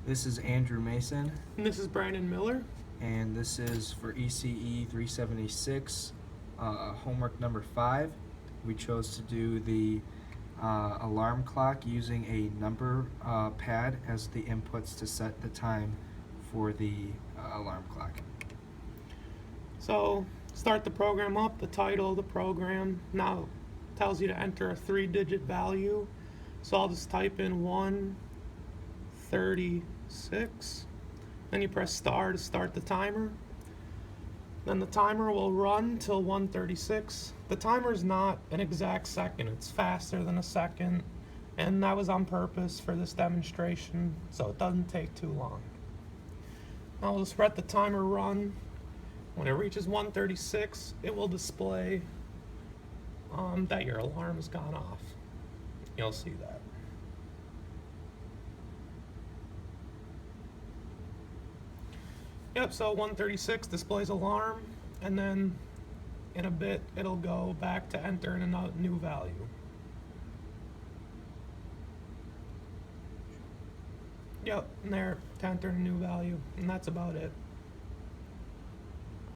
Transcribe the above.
This is Andrew Mason, And this is Brandon Miller. and this is for ECE 376, homework number 5. We chose to do the alarm clock using a number pad as the inputs to set the time for the alarm clock. So start the program up. The title of the program now tells you to enter a 3-digit value. So I'll just type in 136. Then you press star to start the timer. Then the timer will run till 136. The timer is not an exact second. It's faster than a second. And that was on purpose for this demonstration, so it doesn't take too long. Now we'll just let the timer run. When it reaches 136, it will display that your alarm has gone off. You'll see that. Yep, so 136 displays alarm, and then in a bit it'll go back to enter in a new value. Yep, and there to enter a new value, and that's about it.